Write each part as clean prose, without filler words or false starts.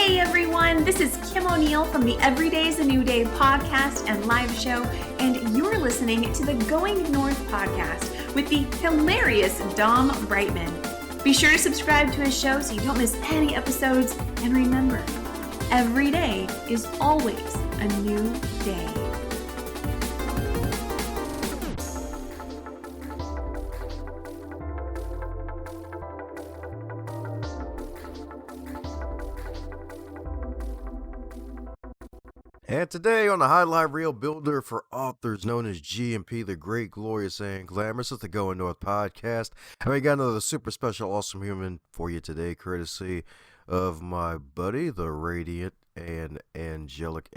Hey everyone, this is Kim O'Neill from the Every Day is a New Day podcast and live show, and you're listening to the Going North podcast with the hilarious Dom Brightman. Be sure to subscribe to his show so you don't miss any episodes, and remember, every day is always a new day. And today on the Highlight Reel Builder for authors known as GMP, the Great, Glorious, and Glamorous, it's the Going North podcast. And we got another super special, awesome human for you today, courtesy of my buddy, the radiant and angelic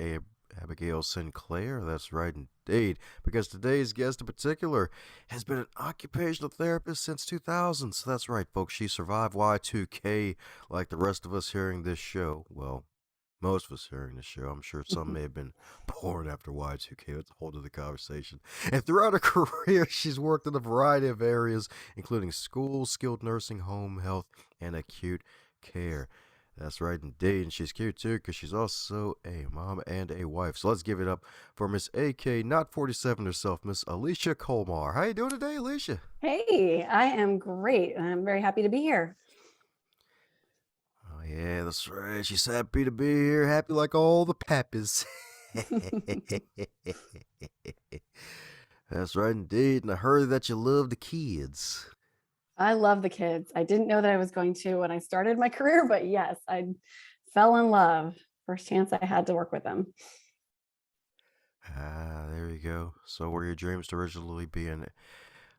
Abigail Sinclair. That's right indeed, because today's guest in particular has been an occupational therapist since 2000. So that's right, folks. She survived Y2K like the rest of us hearing this show. Well, most of us hearing the show. I'm sure some may have been born after Y2K. That's a whole other conversation. And throughout her career, she's worked in a variety of areas, including school, skilled nursing, home health, and acute care. That's right indeed. And she's cute too, because she's also a mom and a wife. So let's give it up for Miss AK, not 47 herself, Miss Alicia Kollmar. How you doing today, Alicia? Hey, I am great. I'm very happy to be here. Oh, yeah, that's right. She's happy to be here. Happy like all the pappies. That's right indeed. And I heard that you love the kids. I love the kids. I didn't know that I was going to when I started my career, but yes, I fell in love. First chance I had to work with them. There you go. So were your dreams to originally being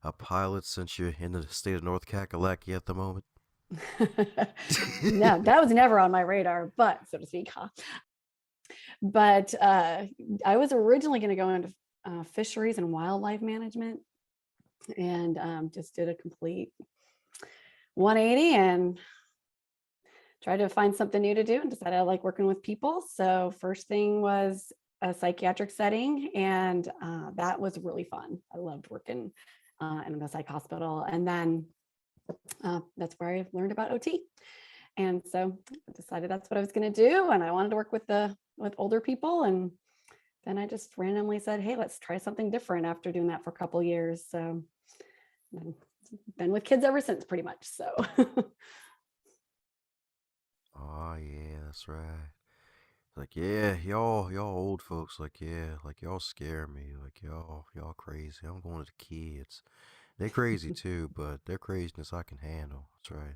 a pilot since you're in the state of North Kakalaki at the moment? No, that was never on my radar, but so to speak, huh? But I was originally going to go into fisheries and wildlife management, and just did a complete 180 and tried to find something new to do, and decided I like working with people. So first thing was a psychiatric setting, and that was really fun. I loved working in the psych hospital, and then that's where I learned about OT. And so I decided that's what I was going to do. And I wanted to work with older people. And then I just randomly said, hey, let's try something different after doing that for a couple of years. So I've been with kids ever since, pretty much. So. Oh, yeah, that's right. Like, yeah, y'all old folks, like, yeah, like y'all scare me. Like, y'all crazy. I'm going to the kids. They're crazy too, but their craziness I can handle. That's right.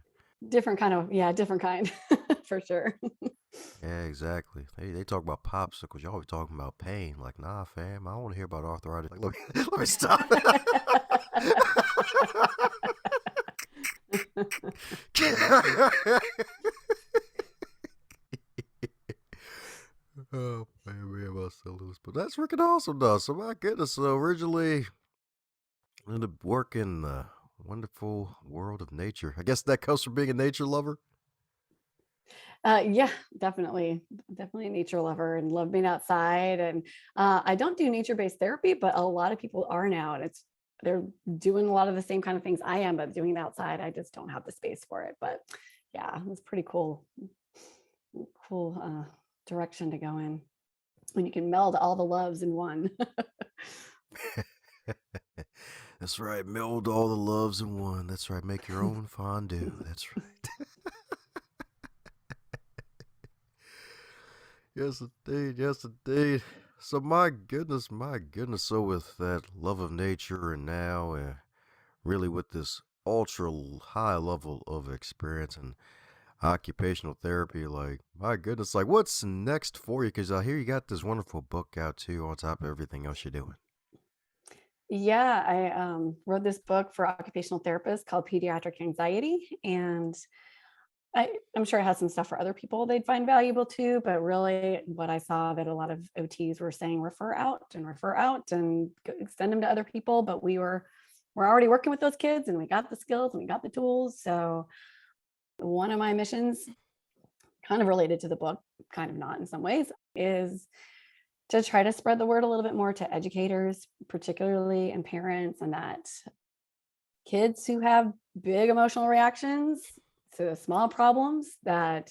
Different kind for sure. Yeah, exactly. They talk about popsicles. Y'all be talking about pain. Like, nah, fam, I don't want to hear about arthritis. Like, let me stop. Oh man, we have us so loose, but that's freaking awesome, though. So my goodness, so originally into work in the wonderful world of nature. I guess that comes from being a nature lover. Yeah, definitely a nature lover and love being outside. And I don't do nature-based therapy, but a lot of people are now, and they're doing a lot of the same kind of things I am, but doing it outside. I just don't have the space for it. But yeah, it's pretty cool direction to go in when you can meld all the loves in one. That's right. Meld all the loves in one. That's right. Make your own fondue. That's right. Yes, indeed. Yes, indeed. So my goodness. So with that love of nature, and now really with this ultra high level of experience and occupational therapy, like, my goodness, like, what's next for you? Because I hear you got this wonderful book out too, on top of everything else you're doing. Yeah, I wrote this book for occupational therapists called Pediatric Anxiety, and I'm sure it has some stuff for other people they'd find valuable too, but really what I saw that a lot of OTs were saying, refer out and extend them to other people. But we're already working with those kids, and we got the skills and we got the tools. So one of my missions, kind of related to the book, kind of not in some ways, is to try to spread the word a little bit more to educators, particularly, and parents, and that kids who have big emotional reactions to small problems, that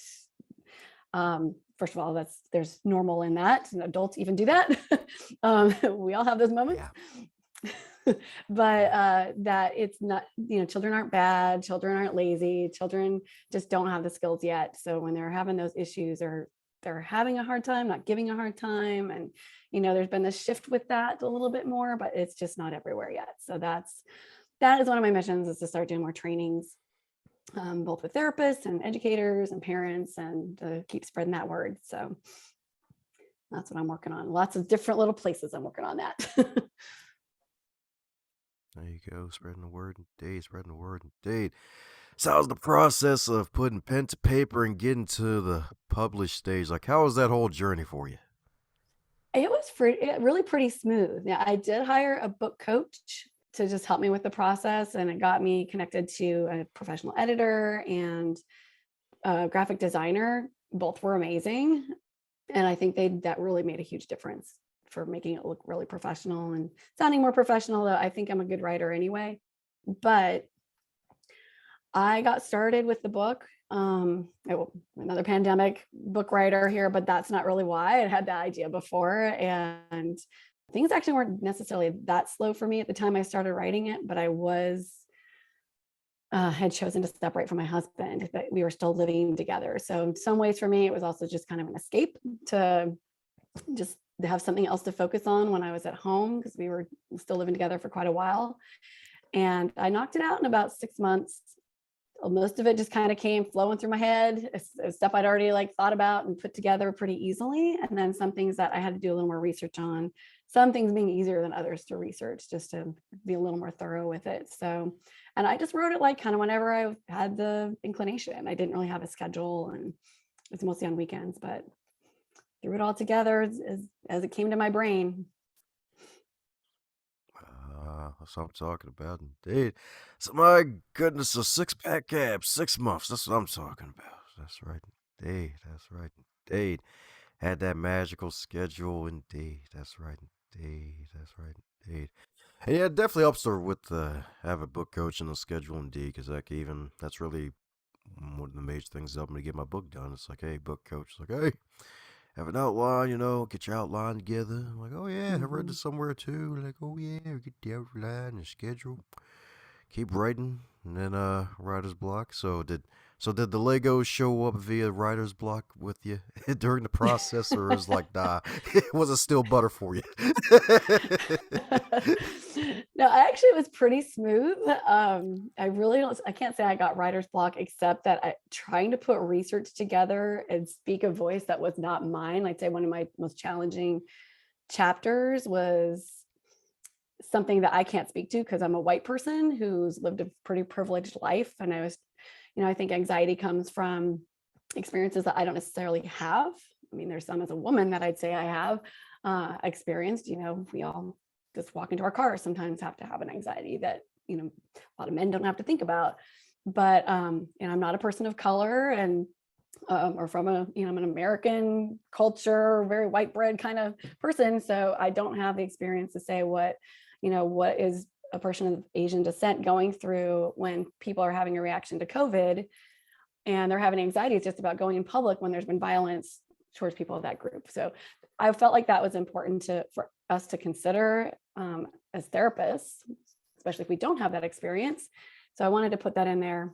First of all, there's normal in that, and adults even do that. We all have those moments. Yeah. But Yeah. that it's not, children aren't bad, children aren't lazy, children just don't have the skills yet. So when they're having those issues, or they're having a hard time, not giving a hard time, and there's been this shift with that a little bit more, but it's just not everywhere yet. So that is one of my missions, is to start doing more trainings, both with therapists and educators and parents, and to keep spreading that word. So that's what I'm working on. Lots of different little places I'm working on that. There you go. Spreading the word indeed. Spreading the word indeed. So how's the process of putting pen to paper and getting to the published stage? Like, how was that whole journey for you? It was really pretty smooth. Yeah, I did hire a book coach to just help me with the process, and it got me connected to a professional editor and a graphic designer. Both were amazing, and I think that really made a huge difference for making it look really professional and sounding more professional. Though I think I'm a good writer anyway, but I got started with the book. Another pandemic book writer here, but that's not really why. I had that idea before, and things actually weren't necessarily that slow for me at the time I started writing it, but I had chosen to separate from my husband, but we were still living together. So in some ways for me, it was also just kind of an escape to just have something else to focus on when I was at home, because we were still living together for quite a while. And I knocked it out in about 6 months. Most of it just kind of came flowing through my head. It's stuff I'd already thought about and put together pretty easily. And then some things that I had to do a little more research on, some things being easier than others to research, just to be a little more thorough with it. So, and I just wrote it kind of whenever I had the inclination. I didn't really have a schedule, and it's mostly on weekends, but threw it all together as it came to my brain. That's what I'm talking about, indeed. So, my goodness, a 6-pack abs, 6 months. That's what I'm talking about. That's right, indeed. That's right, indeed. Had that magical schedule, indeed. That's right, indeed. That's right, indeed. And yeah, it definitely helps to with have a book coach and a schedule, indeed, because that's really one of the major things that helped me to get my book done. It's like, hey, book coach, like, hey, have an outline, get your outline together. I'm like, oh yeah, I read Mhm. this somewhere too. Like, oh yeah, get the outline, the schedule, keep writing, and then writer's block. So did the Legos show up via writer's block with you during the process, or is like, nah, was it still butter for you? No, actually it was pretty smooth. I can't say I got writer's block, except that trying to put research together and speak a voice that was not mine. I'd say one of my most challenging chapters was something that I can't speak to because I'm a white person who's lived a pretty privileged life. And I think anxiety comes from experiences that I don't necessarily have. I mean, there's some as a woman that I'd say I have experienced. We all just walk into our cars sometimes have to have an anxiety that, a lot of men don't have to think about. But, I'm not a person of color, and or from I'm an American culture, very white bread kind of person. So I don't have the experience to say what is a person of Asian descent going through when people are having a reaction to COVID and they're having anxiety. It's just about going in public when there's been violence towards people of that group. So I felt like that was important for us to consider as therapists, especially if we don't have that experience. So I wanted to put that in there.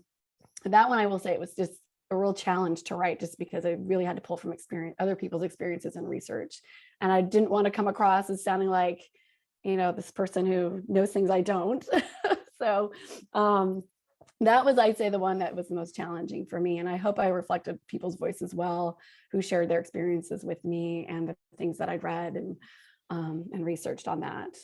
That one, I will say, it was just a real challenge to write, just because I really had to pull from other people's experiences and research. And I didn't want to come across as sounding like, this person who knows things I don't. So that was, I'd say, the one that was the most challenging for me. And I hope I reflected people's voices well, who shared their experiences with me and the things that I'd read and researched on that.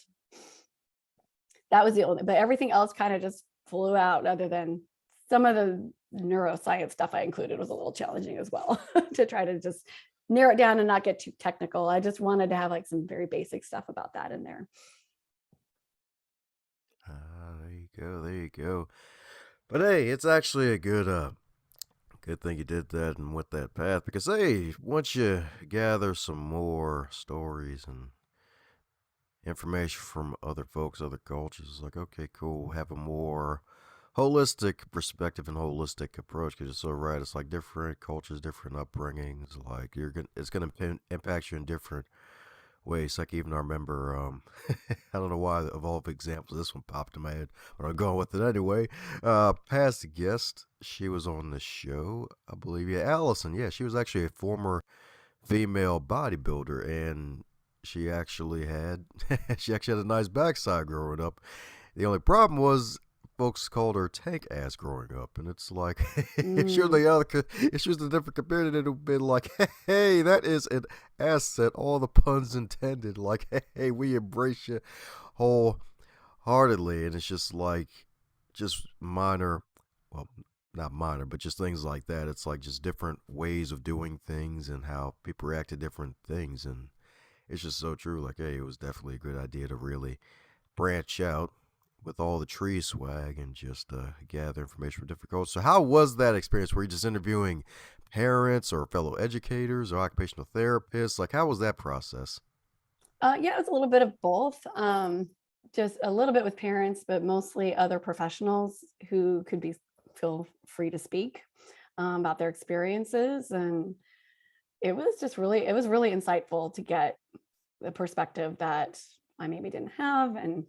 That was the only, but everything else kind of just flew out, other than some of the neuroscience stuff I included was a little challenging as well to try to just narrow it down and not get too technical. I just wanted to have some very basic stuff about that in there. There you go. There you go. But hey, it's actually a good thing you did that and went that path, because hey, once you gather some more stories and information from other folks, other cultures, it's like, okay, cool, have a more holistic perspective and holistic approach, because you're so right. It's like different cultures, different upbringings. Like it's gonna impact you in different ways. Like even I remember, I don't know why of all the examples this one popped in my head, but I'm going with it anyway. Past guest, she was on the show, I believe. Yeah, Allison. Yeah, she was actually a former female bodybuilder, and she actually had she actually had a nice backside growing up. The only problem was folks called her tank ass growing up, and it's like if she was Mm, the other, if she was the different community, it would have been like, hey, that is an asset, all the puns intended. Like, hey, we embrace you wholeheartedly, and it's just like just minor, well, not minor, but just things like that. It's like just different ways of doing things and how people react to different things, and it's just so true. Like, hey, it was definitely a good idea to really branch out with all the tree swag and just gather information from different cultures. So, how was that experience? Were you just interviewing parents or fellow educators or occupational therapists? Like, how was that process? yeah, it was a little bit of both. Just a little bit with parents, but mostly other professionals who could be feel free to speak about their experiences. And it was really insightful to get the perspective that I maybe didn't have. And,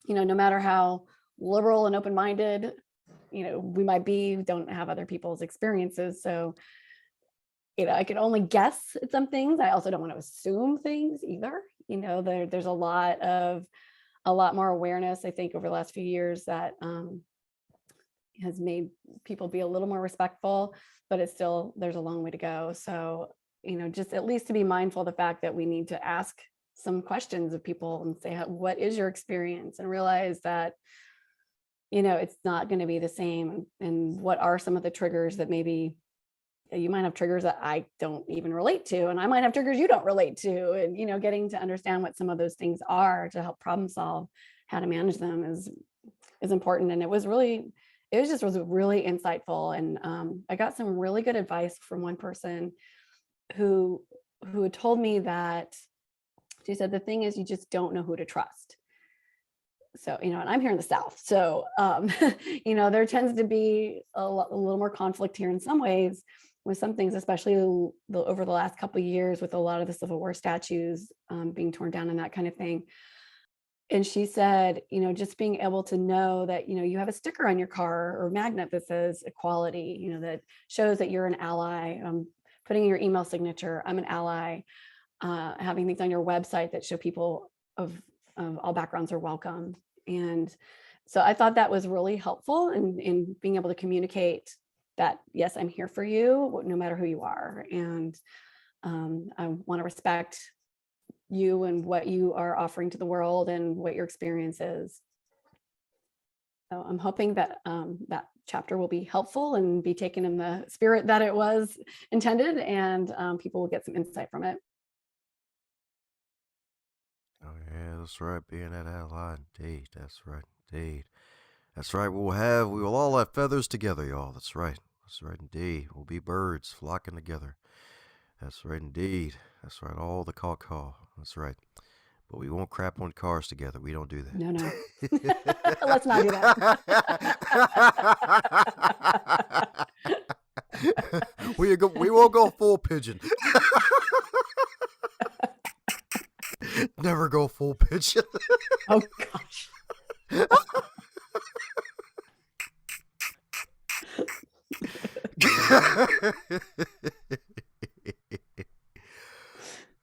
no matter how liberal and open-minded, we might be, we don't have other people's experiences. So, I can only guess at some things. I also don't want to assume things either. There's a lot more awareness, I think, over the last few years that has made people be a little more respectful, but there's a long way to go. So, just at least to be mindful of the fact that we need to ask some questions of people and say, what is your experience? And realize that, it's not going to be the same. And what are some of the triggers that maybe you might have triggers that I don't even relate to, and I might have triggers you don't relate to. And, getting to understand what some of those things are to help problem solve how to manage them is important. And it was really insightful. And I got some really good advice from one person who had told me that she said, the thing is, you just don't know who to trust. So, and I'm here in the South. So, there tends to be a little more conflict here in some ways with some things, especially over the last couple of years with a lot of the Civil War statues being torn down and that kind of thing. And she said, just being able to know that, you have a sticker on your car or magnet that says equality, that shows that you're an ally, putting in your email signature, I'm an ally, having things on your website that show people of all backgrounds are welcome. And so I thought that was really helpful in being able to communicate that, yes, I'm here for you, no matter who you are. And I want to respect you and what you are offering to the world and what your experience is. So I'm hoping that that chapter will be helpful and be taken in the spirit that it was intended, and people will get some insight from it. Oh yeah, that's right. Being that ally, indeed. That's right, indeed. That's right. We will all have feathers together, y'all. That's right. That's right, indeed. We'll be birds flocking together. That's right, indeed. That's right. All the caw. That's right. But we won't crap on cars together. We don't do that. No. Let's not do that. We won't go full pigeon. Never go full pigeon. Oh gosh.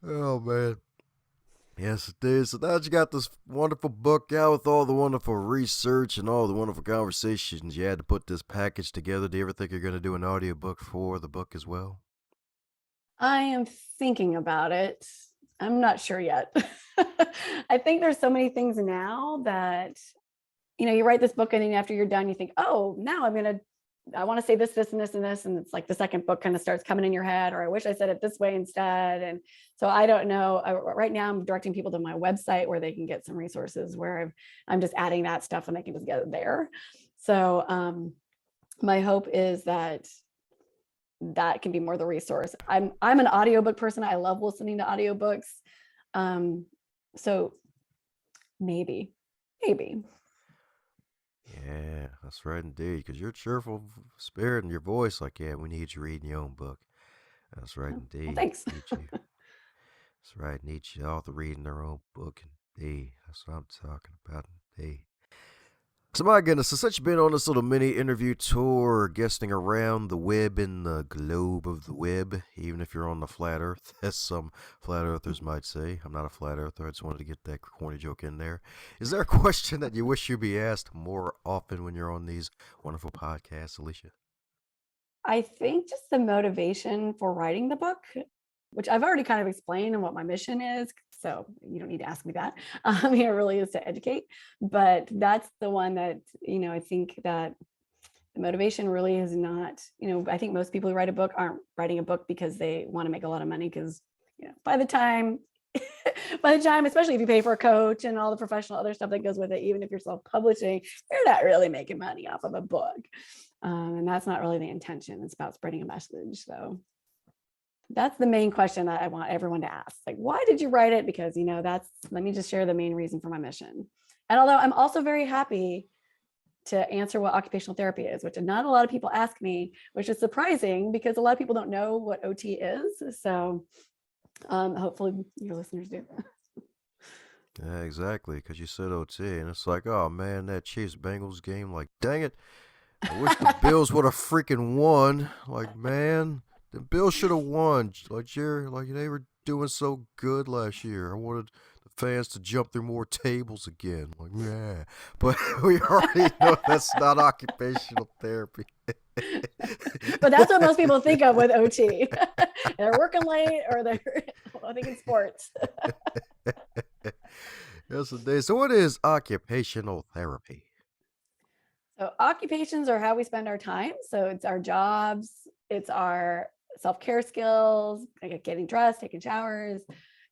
Oh man. Yes, it is. So now that you got this wonderful book out with all the wonderful research and all the wonderful conversations, you had to put this package together. Do you ever think you're going to do an audiobook for the book as well? I am thinking about it. I'm not sure yet. I think there's so many things now that, you write this book and then after you're done, you think, oh, now I want to say this, this, and this, and this. And it's like the second book kind of starts coming in your head, or I wish I said it this way instead. And so I don't know. Right now I'm directing people to my website where they can get some resources where I'm just adding that stuff and they can just get it there. So my hope is that can be more the resource. I'm an audiobook person. I love listening to audiobooks. So maybe. Yeah, that's right indeed. Because you're a cheerful spirit in your voice. Like, yeah, we need you reading your own book. That's right Oh, well, indeed. thanks. Need you. That's right. Need you all to reading their own book indeed. That's what I'm talking about indeed. So my goodness, so since you've been on this little mini interview tour, guesting around the web and the globe of the web, even if you're on the flat earth, as some flat earthers might say. I'm not a flat earther, I just wanted to get that corny joke in there. Is there a question that you wish you'd be asked more often when you're on these wonderful podcasts, Alicia? I think just the motivation for writing the book, which I've already kind of explained and what my mission is. So you don't need to ask me that. It really is to educate. But that's the one that, I think that the motivation really is not, I think most people who write a book aren't writing a book because they want to make a lot of money. Because, by the time, especially if you pay for a coach and all the professional other stuff that goes with it, even if you're self-publishing, you're not really making money off of a book. And that's not really the intention. It's about spreading a message. So that's the main question that I want everyone to ask. Like, why did you write it? Because, let me just share the main reason for my mission. And although I'm also very happy to answer what occupational therapy is, which not a lot of people ask me, which is surprising because a lot of people don't know what OT is. So hopefully your listeners do. Yeah, exactly, because you said OT, and it's like, oh man, that Chiefs Bengals game, like, dang it. I wish the Bills would have freaking won. Like, man, the Bills should have won. Like, they were doing so good last year. I wanted the fans to jump through more tables again. Like, yeah. But we already know that's not occupational therapy. But that's what most people think of with OT. They're working late or they're thinking sports. Yes, indeed. So what is occupational therapy? So occupations are how we spend our time. So it's our jobs, it's our self-care skills, like getting dressed, taking showers.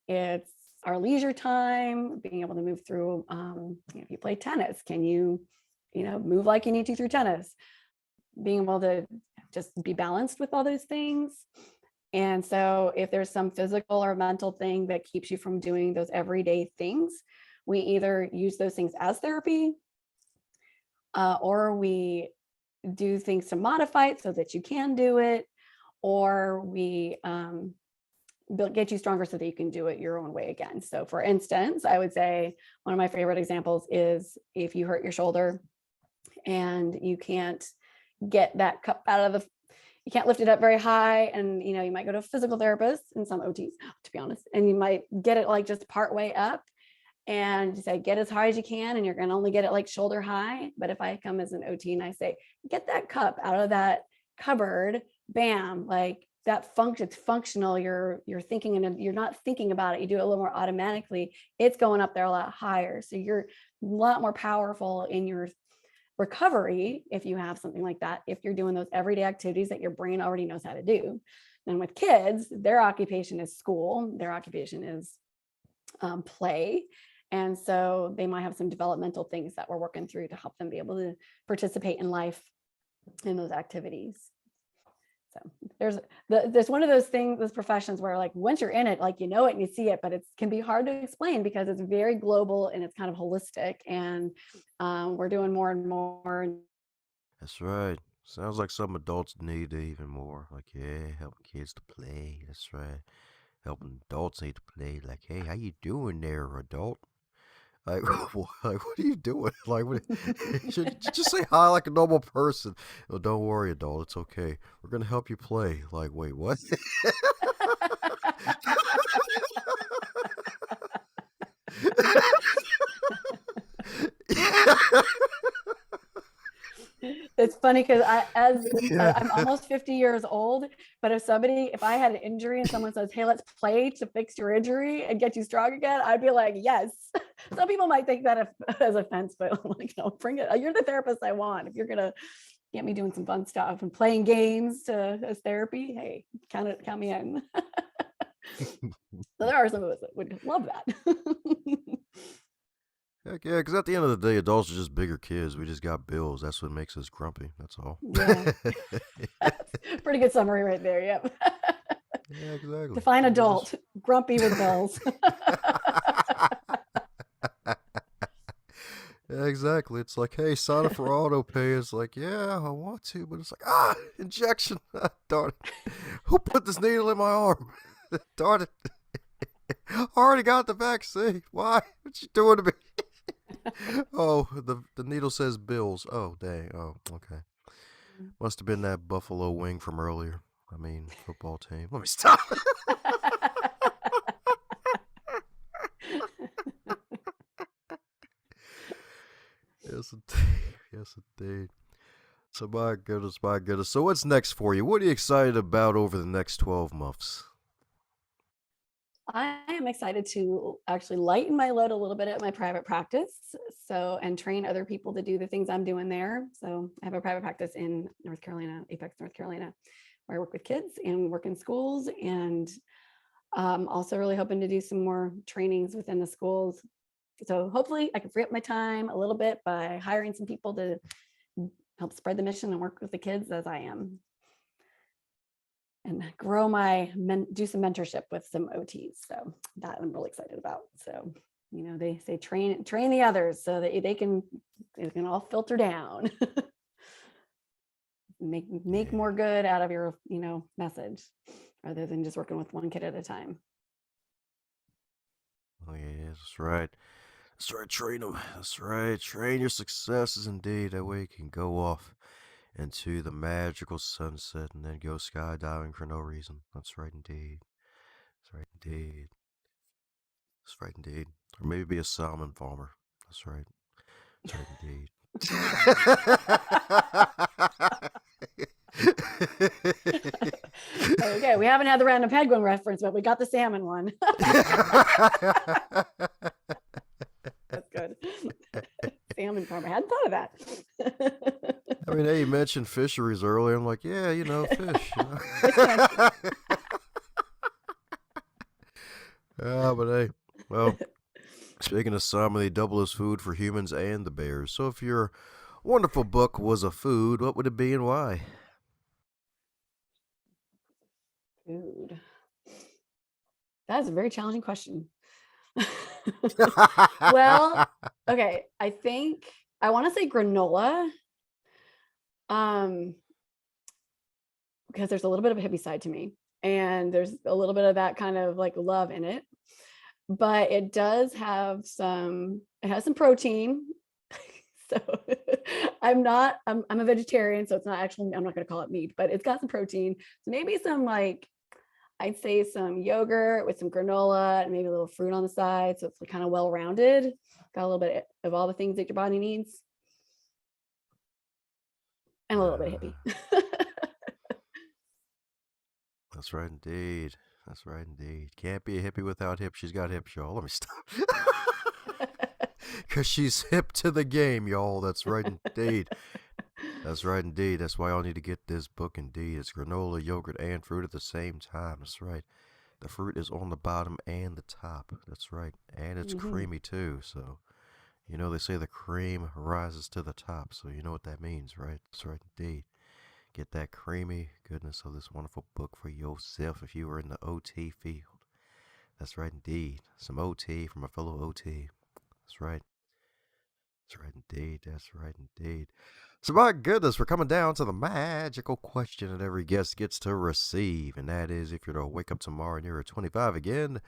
It's our leisure time, being able to move through, if you play tennis, can you, move like you need to through tennis? Being able to just be balanced with all those things. And so if there's some physical or mental thing that keeps you from doing those everyday things, we either use those things as therapy, or we do things to modify it so that you can do it, or we get you stronger so that you can do it your own way again. So for instance, I would say one of my favorite examples is if you hurt your shoulder and you can't get that cup out of you can't lift it up very high, and you might go to a physical therapist and some OTs, to be honest, and you might get it like just part way up and say, get as high as you can, and you're going to only get it like shoulder high. But if I come as an OT and I say, get that cup out of that cupboard, bam, like that it's functional. You're thinking, and you're not thinking about it. You do it a little more automatically. It's going up there a lot higher. So you're a lot more powerful in your recovery if you have something like that, if you're doing those everyday activities that your brain already knows how to do. And with kids, their occupation is school, their occupation is play. And so they might have some developmental things that we're working through to help them be able to participate in life in those activities. So there's one of those things, those professions where like once you're in it, like it and you see it, but it can be hard to explain because it's very global and it's kind of holistic, and we're doing more and more. That's right. Sounds like some adults need it even more. Like, yeah, helping kids to play. That's right. Helping adults need to play. Like, hey, how you doing there, adult? Like, what are you doing? Like, should you just say hi like a normal person? Oh, don't worry, adult. It's okay. We're gonna help you play. Like, wait, what? It's funny because I'm almost 50 years old, but if I had an injury and someone says, hey, let's play to fix your injury and get you strong again, I'd be like, yes. Some people might think that as offense, but I'm like, no, bring it. You're the therapist I want. If you're going to get me doing some fun stuff and playing games as therapy, hey, count me in. So there are some of us that would love that. Heck yeah, because at the end of the day, adults are just bigger kids. We just got bills. That's what makes us grumpy. That's all. Yeah. Pretty good summary right there. Yep. Yeah, exactly. Define adult, grumpy with bills. Yeah, exactly. It's like, hey, sign up for auto pay. It's like, yeah, I want to, but it's like, injection. Darn it. Who put this needle in my arm? Darn it. I already got the vaccine. Why? What you doing to me? Oh, the needle says bills. Oh, dang. Oh, okay. Must have been that buffalo wing from earlier. I mean, football team. Let me stop. Yes, indeed. Yes, indeed. So, my goodness, my goodness. So, what's next for you? What are you excited about over the next 12 months? I am excited to actually lighten my load a little bit at my private practice. So, and train other people to do the things I'm doing there. So, I have a private practice in North Carolina, Apex, North Carolina, where I work with kids and work in schools. And also really hoping to do some more trainings within the schools. So, hopefully, I can free up my time a little bit by hiring some people to help spread the mission and work with the kids as I am. And grow do some mentorship with some OTs. So that I'm really excited about. So, they say train the others so that they can all filter down. make more good out of your, message rather than just working with one kid at a time. Oh, yeah, that's right. That's right, train them. That's right. Train your successes indeed. That way you can go off into the magical sunset and then go skydiving for no reason. That's right, indeed. That's right, indeed. That's right, indeed. Or maybe be a salmon farmer. That's right. That's right, indeed. Okay, we haven't had the random penguin reference, but we got the salmon one. That's good. Salmon farmer. I hadn't thought of that. I mean, hey, you mentioned fisheries earlier. I'm like, yeah, fish. But hey, well, speaking of salmon, they double as food for humans and the bears. So if your wonderful book was a food, what would it be and why? Food. That's a very challenging question. Well, okay. I think I want to say granola. Because there's a little bit of a hippie side to me, and there's a little bit of that kind of like love in it, but it has some protein. So I'm a vegetarian, so it's not actually, I'm not going to call it meat, but it's got some protein. So maybe some I'd say some yogurt with some granola and maybe a little fruit on the side. So it's kind of well-rounded, got a little bit of all the things that your body needs. And a little bit hippie. That's right, indeed. That's right, indeed. Can't be a hippie without hips. She's got hips, y'all. Let me stop. Because she's hip to the game, y'all. That's right, indeed. That's right, indeed. That's why y'all need to get this book, indeed. It's granola, yogurt, and fruit at the same time. That's right. The fruit is on the bottom and the top. That's right. And it's creamy, too. So, they say the cream rises to the top. So, you know what that means, right? That's right, indeed. Get that creamy goodness of this wonderful book for yourself if you are in the OT field. That's right, indeed. Some OT from a fellow OT. That's right. That's right, indeed. That's right, indeed. So, my goodness, we're coming down to the magical question that every guest gets to receive. And that is, if you're to wake up tomorrow and you're 25 again,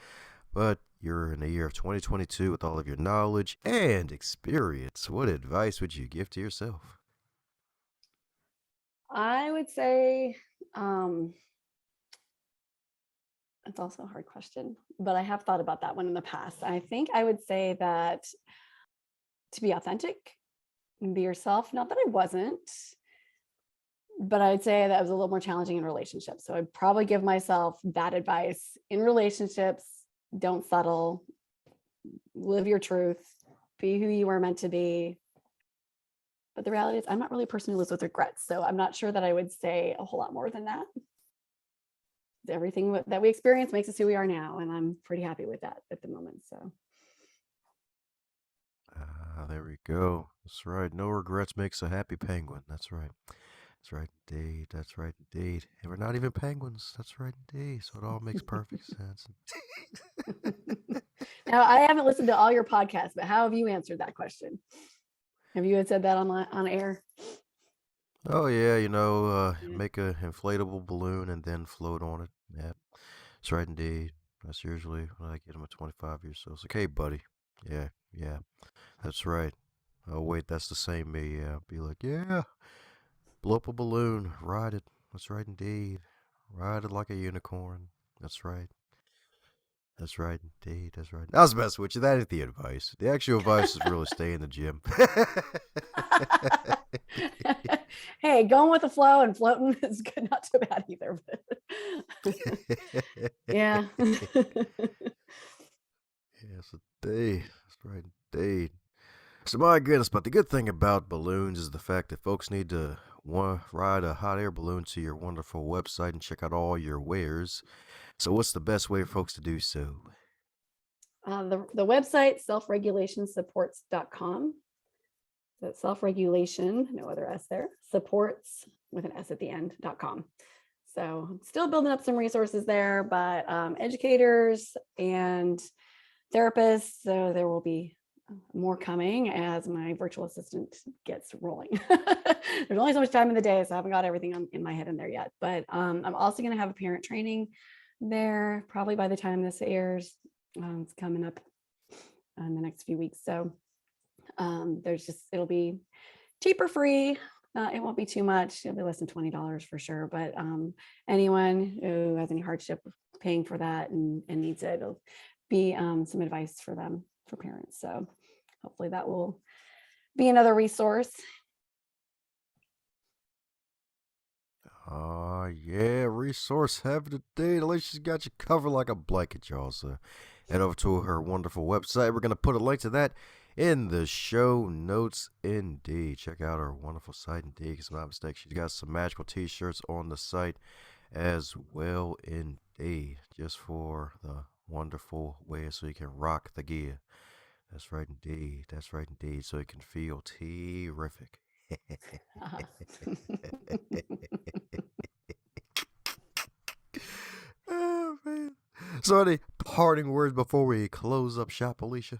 but you're in the year of 2022 with all of your knowledge and experience, what advice would you give to yourself? I would say, it's also a hard question, but I have thought about that one in the past. I think I would say that to be authentic and be yourself. Not that I wasn't, but I'd say that was a little more challenging in relationships. So I'd probably give myself that advice in relationships. Don't settle, live your truth, be who you are meant to be. But the reality is I'm not really a person who lives with regrets. So I'm not sure that I would say a whole lot more than that. Everything that we experience makes us who we are now. And I'm pretty happy with that at the moment. So. There we go. That's right. No regrets makes a happy penguin. That's right. That's right, indeed. That's right, indeed. And we're not even penguins. That's right, indeed. So it all makes perfect sense. Now, I haven't listened to all your podcasts, but how have you answered that question? Have you had said that on air? Oh yeah, Yeah. make a inflatable balloon and then float on it. Yeah, that's right indeed. That's usually when I get them at 25 years old. It's like, hey buddy, yeah, yeah, that's right. Oh wait, that's the same me. Yeah, be like, yeah, blow up a balloon, ride it. That's right indeed. Ride it like a unicorn. That's right. That's right indeed. That's right. I was messing with you. That ain't the advice. The actual advice is really stay in the gym. Hey, going with the flow and floating is good, not too bad either. But yeah. Yes, indeed. That's right, indeed. So my goodness, but the good thing about balloons is the fact that folks need to ride a hot air balloon to your wonderful website and check out all your wares. So what's the best way for folks to do so? The website, selfregulationsupports.com. That's self-regulation, no other S there, supports with an S at the end.com. So I'm still building up some resources there, but educators and therapists, so there will be more coming as my virtual assistant gets rolling. There's only so much time in the day, so I haven't got everything in my head in there yet. But I'm also going to have a parent training there probably by the time this airs. It's coming up in the next few weeks. So it'll be cheaper, free. It won't be too much. It'll be less than $20 for sure. But anyone who has any hardship paying for that and needs it, it'll be some advice for them, for parents. So hopefully that will be another resource. Yeah, resource heavy today. Alicia's got you covered like a blanket, y'all. So head over to her wonderful website. We're going to put a link to that in the show notes, indeed. Check out her wonderful site, indeed. Because I'm not mistaken, she's got some magical t-shirts on the site as well, indeed. Just for the wonderful way so you can rock the gear. That's right, indeed. That's right, indeed. So you can feel terrific. Oh, man. So any parting words before we close up shop, Alicia?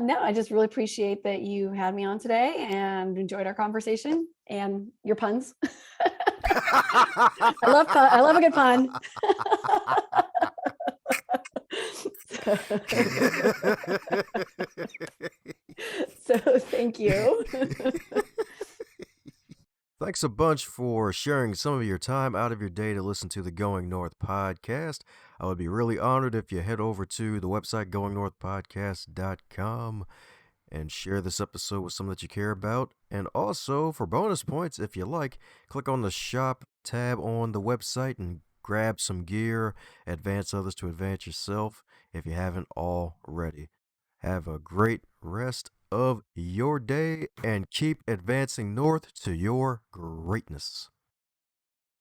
No, I just really appreciate that you had me on today and enjoyed our conversation and your puns. I love a good pun. So thank you. Thanks a bunch for sharing some of your time out of your day to listen to the Going North podcast. I would be really honored if you head over to the website goingnorthpodcast.com and share this episode with someone that you care about. And also, for bonus points, if you like, click on the shop tab on the website and grab some gear, advance others to advance yourself if you haven't already. Have a great rest of your day and keep advancing north to your greatness.